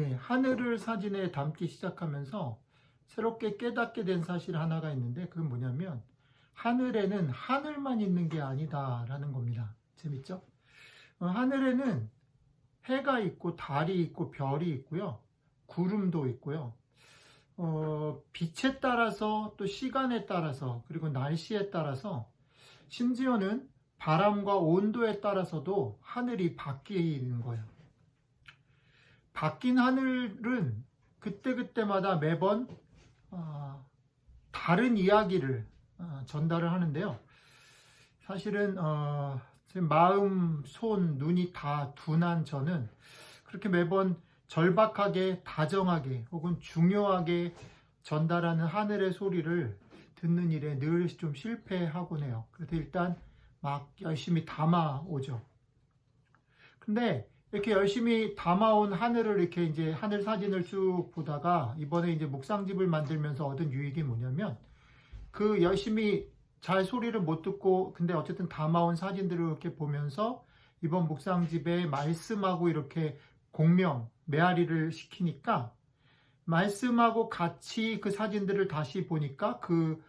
하늘을 사진에 담기 시작하면서 새롭게 깨닫게 된 사실 하나가 있는데, 그건 뭐냐면 하늘에는 하늘만 있는 게 아니다라는 겁니다. 재밌죠? 하늘에는 해가 있고 달이 있고 별이 있고요. 구름도 있고요. 빛에 따라서, 또 시간에 따라서, 그리고 날씨에 따라서, 심지어는 바람과 온도에 따라서도 하늘이 바뀌는 거예요. 바뀐 하늘은 그때그때마다 매번 다른 이야기를 전달을 하는데요. 사실은 지금 마음, 손, 눈이 다 둔한 저는 그렇게 매번 절박하게, 다정하게, 혹은 중요하게 전달하는 하늘의 소리를 듣는 일에 늘 좀 실패하곤 해요. 그래서 일단 막 열심히 담아오죠. 근데 이렇게 열심히 담아온 하늘을, 이렇게 이제 하늘 사진을 쭉 보다가 이번에 이제 묵상집을 만들면서 얻은 유익이 뭐냐면, 그 열심히 잘 소리를 못 듣고 근데 어쨌든 담아온 사진들을 이렇게 보면서 이번 묵상집에 말씀하고 이렇게 공명, 메아리를 시키니까, 말씀하고 같이 그 사진들을 다시 보니까 그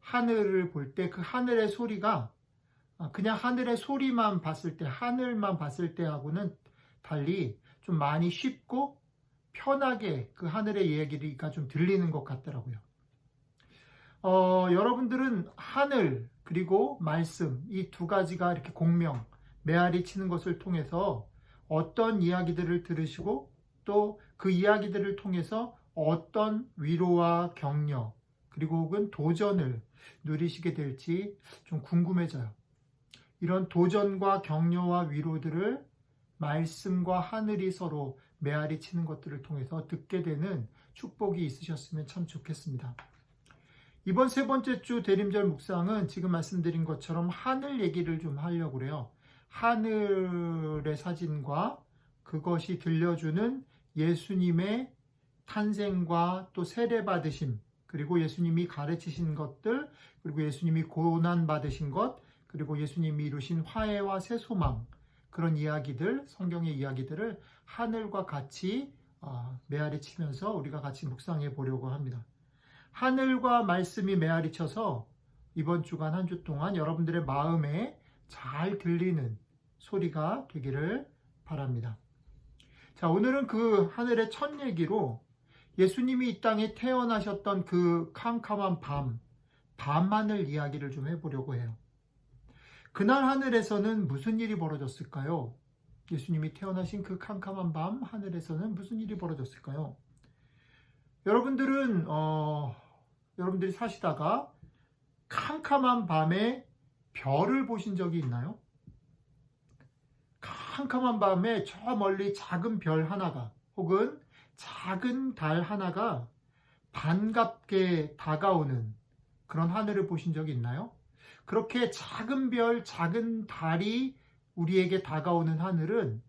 하늘을 볼 때 그 하늘의 소리가 그냥 하늘의 소리만 봤을 때, 하늘만 봤을 때하고는 달리 좀 많이 쉽고 편하게 그 하늘의 이야기가 좀 들리는 것 같더라고요. 여러분들은 하늘 그리고 말씀, 이 두 가지가 이렇게 공명, 메아리 치는 것을 통해서 어떤 이야기들을 들으시고, 또 그 이야기들을 통해서 어떤 위로와 격려, 그리고 혹은 도전을 누리시게 될지 좀 궁금해져요. 이런 도전과 격려와 위로들을 말씀과 하늘이 서로 메아리 치는 것들을 통해서 듣게 되는 축복이 있으셨으면 참 좋겠습니다. 이번 세 번째 주 대림절 묵상은 지금 말씀드린 것처럼 하늘 얘기를 좀 하려고 그래요. 하늘의 사진과 그것이 들려주는 예수님의 탄생과 또 세례 받으심, 그리고 예수님이 가르치신 것들, 그리고 예수님이 고난 받으신 것, 그리고 예수님이 이루신 화해와 새 소망, 그런 이야기들, 성경의 이야기들을 하늘과 같이 메아리 치면서 우리가 같이 묵상해 보려고 합니다. 하늘과 말씀이 메아리 쳐서 이번 주간 한 주 동안 여러분들의 마음에 잘 들리는 소리가 되기를 바랍니다. 자, 오늘은 그 하늘의 첫 얘기로 예수님이 이 땅에 태어나셨던 그 캄캄한 밤하늘 이야기를 좀 해보려고 해요. 그날 하늘에서는 무슨 일이 벌어졌을까요? 예수님이 태어나신 그 캄캄한 밤 하늘에서는 무슨 일이 벌어졌을까요? 여러분들이 사시다가 캄캄한 밤에 별을 보신 적이 있나요? 캄캄한 밤에 저 멀리 작은 별 하나가, 혹은 작은 달 하나가 반갑게 다가오는 그런 하늘을 보신 적이 있나요? 그렇게 작은 별, 작은 달이 우리에게 다가오는 하늘은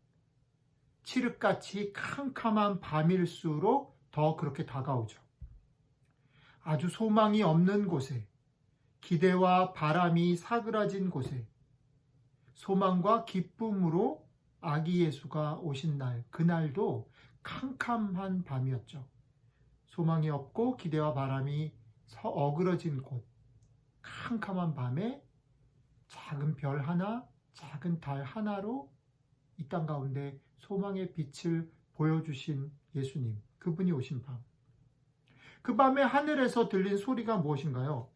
칠흑같이 캄캄한 밤일수록 더 그렇게 다가오죠. 아주 소망이 없는 곳에, 기대와 바람이 사그라진 곳에 소망과 기쁨으로 아기 예수가 오신 날, 그날도 캄캄한 밤이었죠. 소망이 없고 기대와 바람이 어그러진 곳, 캄캄한 밤에 작은 별 하나, 작은 달 하나로 이 땅 가운데 소망의 빛을 보여주신 예수님, 그분이 오신 밤. 그 밤에 하늘에서 들린 소리가 무엇인가요?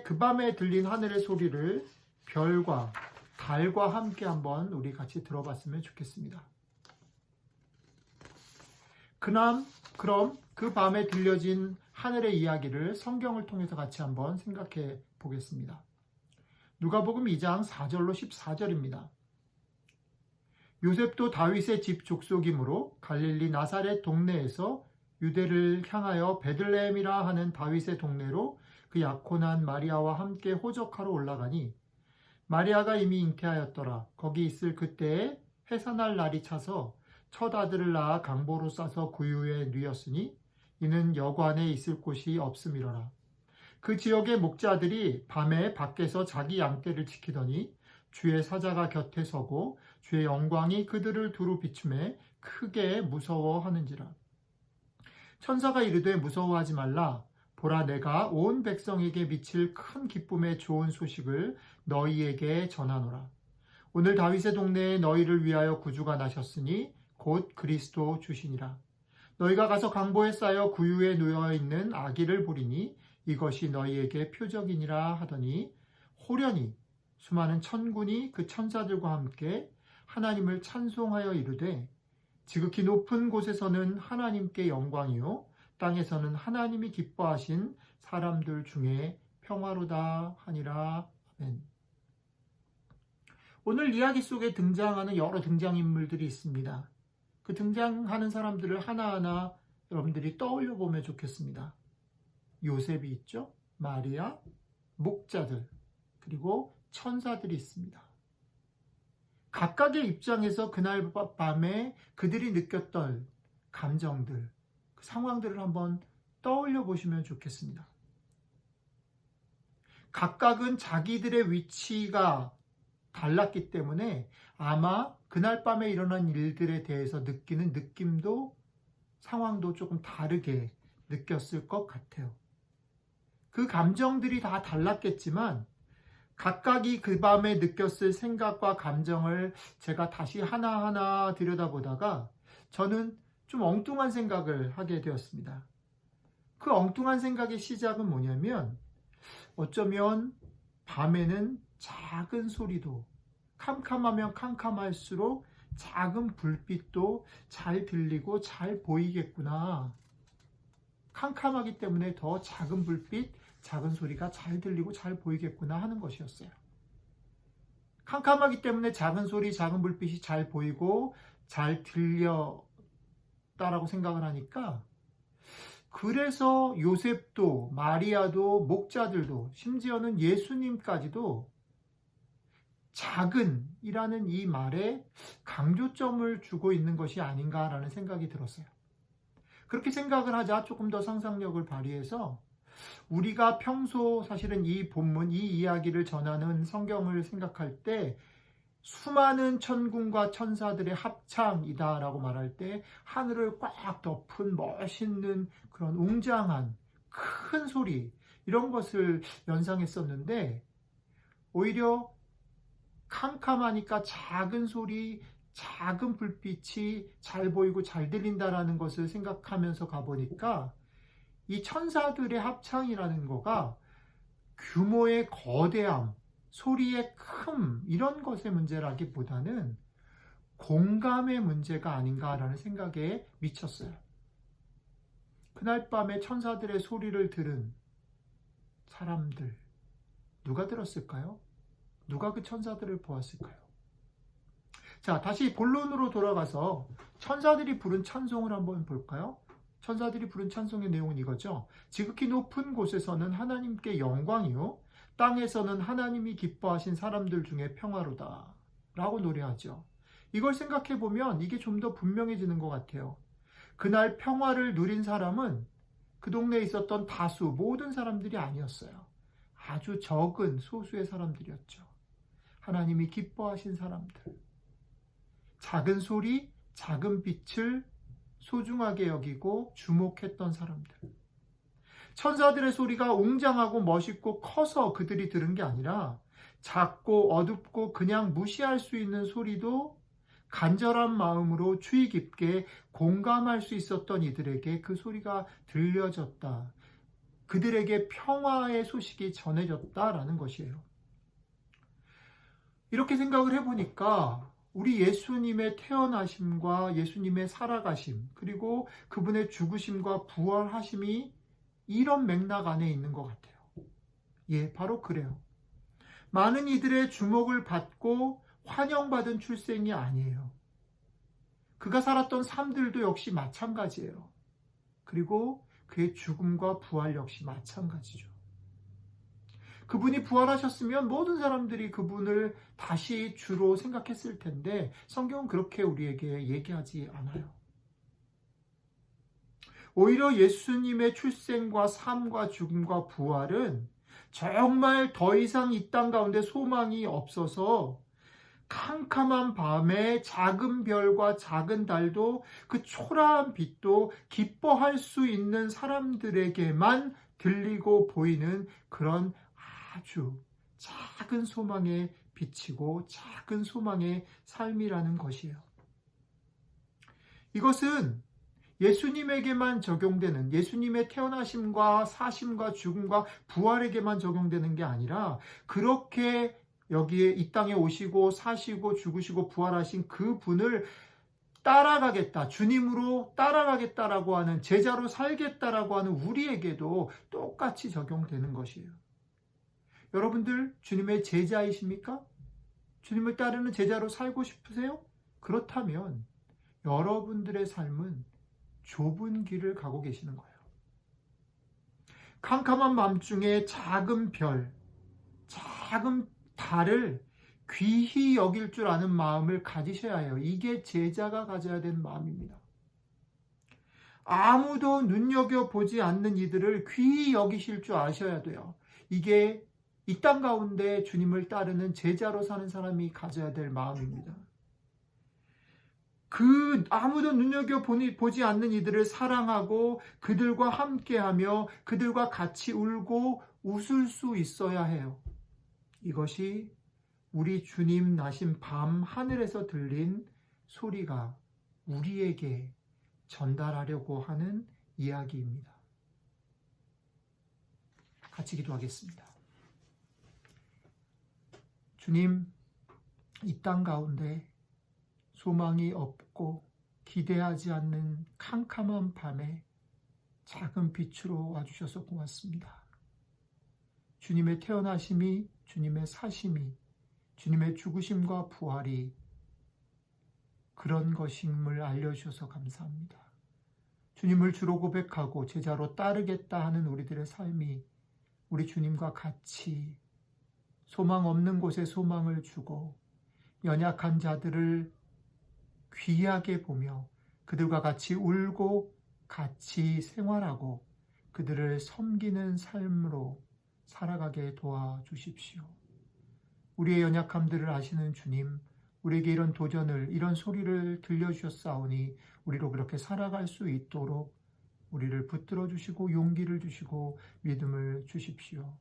그 밤에 들린 하늘의 소리를 별과 달과 함께 한번 우리 같이 들어봤으면 좋겠습니다. 그럼 그 밤에 들려진 하늘의 이야기를 성경을 통해서 같이 한번 생각해 보겠습니다. 누가복음 2장 4절로 14절입니다. 요셉도 다윗의 집 족속이므로 갈릴리 나사렛 동네에서 유대를 향하여 베들레헴이라 하는 다윗의 동네로 그 약혼한 마리아와 함께 호적하러 올라가니, 마리아가 이미 잉태하였더라. 거기 있을 그때에 해산할 날이 차서 첫 아들을 낳아 강보로 싸서 구유에 누였으니 이는 여관에 있을 곳이 없음이로라. 그 지역의 목자들이 밤에 밖에서 자기 양떼를 지키더니 주의 사자가 곁에 서고 주의 영광이 그들을 두루 비추매 크게 무서워하는지라. 천사가 이르되 무서워하지 말라. 보라, 내가 온 백성에게 미칠 큰 기쁨의 좋은 소식을 너희에게 전하노라. 오늘 다윗의 동네에 너희를 위하여 구주가 나셨으니 곧 그리스도 주시니라. 너희가 가서 강보에 쌓여 구유에 놓여 있는 아기를 보리니 이것이 너희에게 표적이니라 하더니, 호련히 수많은 천군이 그 천사들과 함께 하나님을 찬송하여 이르되, 지극히 높은 곳에서는 하나님께 영광이요 땅에서는 하나님이 기뻐하신 사람들 중에 평화로다 하니라. 아멘. 오늘 이야기 속에 등장하는 여러 등장인물들이 있습니다. 그 등장하는 사람들을 하나하나 여러분들이 떠올려 보면 좋겠습니다. 요셉이 있죠. 마리아, 목자들, 그리고 천사들이 있습니다. 각각의 입장에서 그날 밤에 그들이 느꼈던 감정들, 그 상황들을 한번 떠올려 보시면 좋겠습니다. 각각은 자기들의 위치가 달랐기 때문에 아마 그날 밤에 일어난 일들에 대해서 느끼는 느낌도, 상황도 조금 다르게 느꼈을 것 같아요. 그 감정들이 다 달랐겠지만 각각이 그 밤에 느꼈을 생각과 감정을 제가 다시 하나하나 들여다보다가 저는 좀 엉뚱한 생각을 하게 되었습니다. 그 엉뚱한 생각의 시작은 뭐냐면, 어쩌면 밤에는 작은 소리도, 캄캄하면 캄캄할수록 작은 불빛도 잘 들리고 잘 보이겠구나. 캄캄하기 때문에 더 작은 불빛, 작은 소리가 잘 들리고 잘 보이겠구나 하는 것이었어요. 캄캄하기 때문에 작은 소리, 작은 불빛이 잘 보이고 잘 들렸다라고 생각을 하니까, 그래서 요셉도 마리아도 목자들도 심지어는 예수님까지도 작은이라는 이 말에 강조점을 주고 있는 것이 아닌가라는 생각이 들었어요. 그렇게 생각을 하자 조금 더 상상력을 발휘해서 우리가 평소 사실은 이 본문, 이 이야기를 전하는 성경을 생각할 때 수많은 천군과 천사들의 합창이다라고 말할 때 하늘을 꽉 덮은 멋있는 그런 웅장한 큰 소리, 이런 것을 연상했었는데, 오히려 캄캄하니까 작은 소리, 작은 불빛이 잘 보이고 잘 들린다라는 것을 생각하면서 가보니까 이 천사들의 합창이라는 거가 규모의 거대함, 소리의 큼, 이런 것의 문제라기보다는 공감의 문제가 아닌가라는 생각에 미쳤어요. 그날 밤에 천사들의 소리를 들은 사람들, 누가 들었을까요? 누가 그 천사들을 보았을까요? 자, 다시 본론으로 돌아가서 천사들이 부른 찬송을 한번 볼까요? 천사들이 부른 찬송의 내용은 이거죠. 지극히 높은 곳에서는 하나님께 영광이요 땅에서는 하나님이 기뻐하신 사람들 중에 평화로다 라고 노래하죠. 이걸 생각해 보면 이게 좀 더 분명해지는 것 같아요. 그날 평화를 누린 사람은 그 동네에 있었던 다수 모든 사람들이 아니었어요. 아주 적은 소수의 사람들이었죠. 하나님이 기뻐하신 사람들, 작은 소리, 작은 빛을 소중하게 여기고 주목했던 사람들. 천사들의 소리가 웅장하고 멋있고 커서 그들이 들은 게 아니라 작고 어둡고 그냥 무시할 수 있는 소리도 간절한 마음으로 주의 깊게 공감할 수 있었던 이들에게 그 소리가 들려졌다. 그들에게 평화의 소식이 전해졌다라는 것이에요. 이렇게 생각을 해보니까 우리 예수님의 태어나심과 예수님의 살아가심, 그리고 그분의 죽으심과 부활하심이 이런 맥락 안에 있는 것 같아요. 예, 바로 그래요. 많은 이들의 주목을 받고 환영받은 출생이 아니에요. 그가 살았던 삶들도 역시 마찬가지예요. 그리고 그의 죽음과 부활 역시 마찬가지죠. 그분이 부활하셨으면 모든 사람들이 그분을 다시 주로 생각했을 텐데 성경은 그렇게 우리에게 얘기하지 않아요. 오히려 예수님의 출생과 삶과 죽음과 부활은 정말 더 이상 이 땅 가운데 소망이 없어서 캄캄한 밤에 작은 별과 작은 달도 그 초라한 빛도 기뻐할 수 있는 사람들에게만 들리고 보이는 그런 아주 작은 소망의 빛이고 작은 소망의 삶이라는 것이에요. 이것은 예수님에게만 적용되는, 예수님의 태어나심과 사심과 죽음과 부활에게만 적용되는 게 아니라, 그렇게 여기에 이 땅에 오시고 사시고 죽으시고 부활하신 그 분을 따라가겠다, 주님으로 따라가겠다라고 하는, 제자로 살겠다라고 하는 우리에게도 똑같이 적용되는 것이에요. 여러분들 주님의 제자이십니까? 주님을 따르는 제자로 살고 싶으세요? 그렇다면 여러분들의 삶은 좁은 길을 가고 계시는 거예요. 캄캄한 밤중에 작은 별, 작은 달을 귀히 여길 줄 아는 마음을 가지셔야 해요. 이게 제자가 가져야 되는 마음입니다. 아무도 눈여겨보지 않는 이들을 귀히 여기실 줄 아셔야 돼요. 이게 이 땅 가운데 주님을 따르는 제자로 사는 사람이 가져야 될 마음입니다. 아무도 눈여겨보지 않는 이들을 사랑하고 그들과 함께하며 그들과 같이 울고 웃을 수 있어야 해요. 이것이 우리 주님 나신 밤 하늘에서 들린 소리가 우리에게 전달하려고 하는 이야기입니다. 같이 기도하겠습니다. 주님, 이 땅 가운데 소망이 없고 기대하지 않는 캄캄한 밤에 작은 빛으로 와주셔서 고맙습니다. 주님의 태어나심이, 주님의 사심이, 주님의 죽으심과 부활이 그런 것임을 알려주셔서 감사합니다. 주님을 주로 고백하고 제자로 따르겠다 하는 우리들의 삶이 우리 주님과 같이 소망 없는 곳에 소망을 주고 연약한 자들을 귀하게 보며 그들과 같이 울고 같이 생활하고 그들을 섬기는 삶으로 살아가게 도와주십시오. 우리의 연약함들을 아시는 주님, 우리에게 이런 도전을, 이런 소리를 들려주셨사오니 우리로 그렇게 살아갈 수 있도록 우리를 붙들어 주시고 용기를 주시고 믿음을 주십시오.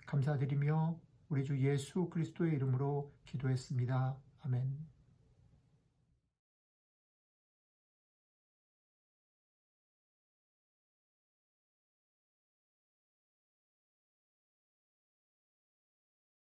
감사드리며 우리 주 예수 그리스도의 이름으로 기도했습니다. 아멘.